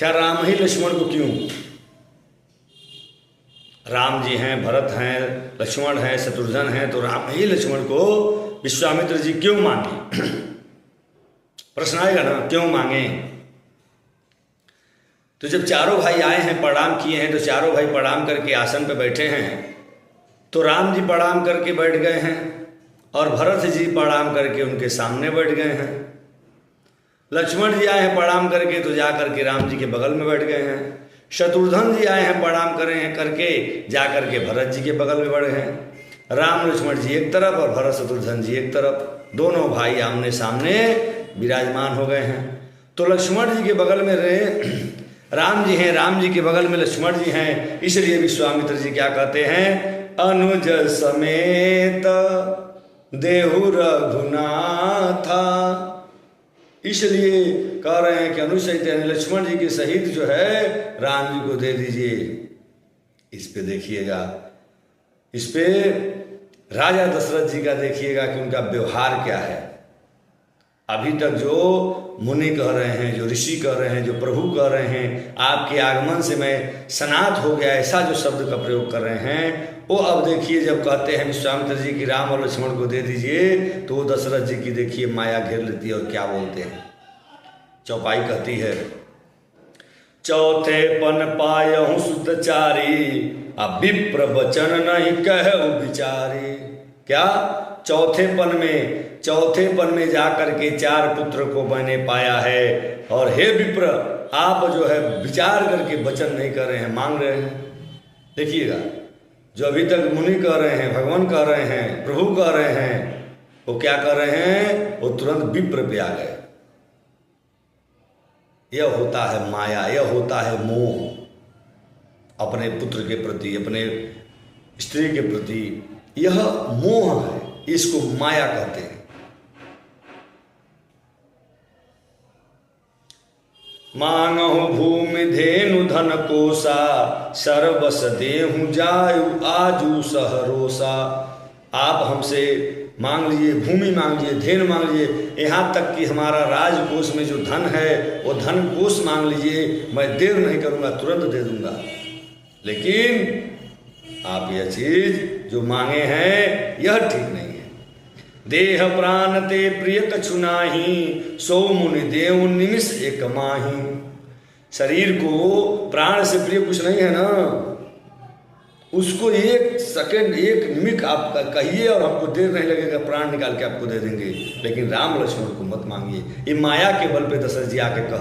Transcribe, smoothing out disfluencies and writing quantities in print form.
क्या राम ही लक्ष्मण को क्यों? राम जी हैं, भरत हैं, लक्ष्मण हैं, शत्रुघ्न हैं, तो राम ही लक्ष्मण को विश्वामित्र जी क्यों मांगे? प्रश्न आएगा ना, क्यों मांगे? तो जब चारों भाई आए हैं, प्रणाम किए हैं, तो चारों भाई प्रणाम करके आसन पे बैठे हैं, तो राम जी प्रणाम करके बैठ गए हैं और भरत जी प्रणाम करके उनके सामने बैठ गए हैं। लक्ष्मण जी आए हैं प्रणाम करके, तो जा करके राम जी के बगल में बैठ गए हैं। शत्रुघ्न जी आए हैं प्रणाम करे हैं करके, जा करके भरत जी के बगल में बैठ गए। राम लक्ष्मण जी एक तरफ और भरत शत्रुघ्न जी एक तरफ, दोनों भाई आमने सामने विराजमान हो गए हैं। तो लक्ष्मण जी के बगल में रहे राम जी हैं, राम जी के बगल में लक्ष्मण जी हैं, इसलिए विश्वामित्र जी क्या कहते हैं? अनुज समेत देहु रघुनाथा। इसलिए कह रहे हैं कि अनुज सहित यानी लक्ष्मण जी के सहित जो है राम जी को दे दीजिए। इस पे देखिएगा, इस पे राजा दशरथ जी का देखिएगा कि उनका व्यवहार क्या है। अभी तक जो मुनि कह रहे हैं, जो ऋषि कह रहे हैं, जो प्रभु कह रहे हैं, आपके आगमन से मैं सनात हो गया, ऐसा जो शब्द का प्रयोग कर रहे हैं, वो अब देखिए जब कहते हैं विश्वामित्र जी की राम और लक्ष्मण को दे दीजिए, तो वो दशरथ जी की देखिए माया घेर लेती है और क्या बोलते हैं। चौपाई कहती है, चौथे पन पायहु सुतचारी, अब विप्र वचन नहीं कहु विचारी। क्या? चौथे पन में जाकर के 4 पुत्र को मैंने पाया है, और हे विप्र आप जो है विचार करके वचन नहीं कर रहे हैं, मांग रहे हैं। देखिएगा, जो अभी तक मुनि कह रहे हैं, भगवान कह रहे हैं, प्रभु कह रहे हैं, वो क्या कर रहे हैं? वो तुरंत विप्र पे आ गए। यह होता है माया, यह होता है मोह अपने पुत्र के प्रति, अपने स्त्री के प्रति। यह मोह है, इसको माया कहते हैं। मांगहु भूमि धेनु धन कोसा, सर्वस देहु जायु आजू सहरोसा। आप हमसे मांग लीजिए, भूमि मांग लीजिए, धेनु मांग लीजिए, यहाँ तक कि हमारा राजकोष में जो धन है वो धन कोष मांग लीजिए, मैं देर नहीं करूँगा, तुरंत दे दूंगा। लेकिन आप यह चीज जो मांगे हैं यह ठीक नहीं है। देह प्राण ते प्रिय कछु नाही, सो मुनि देव निमिष एक माही। शरीर को प्राण से प्रिय कुछ नहीं है ना, उसको 1 सेकंड 1 निमिष आप कहिए और हमको देर नहीं लगेगा, प्राण निकाल के आपको दे देंगे। लेकिन राम लक्ष्मण को मत मांगिए। ये माया के बल पे दशरथ जी आके कह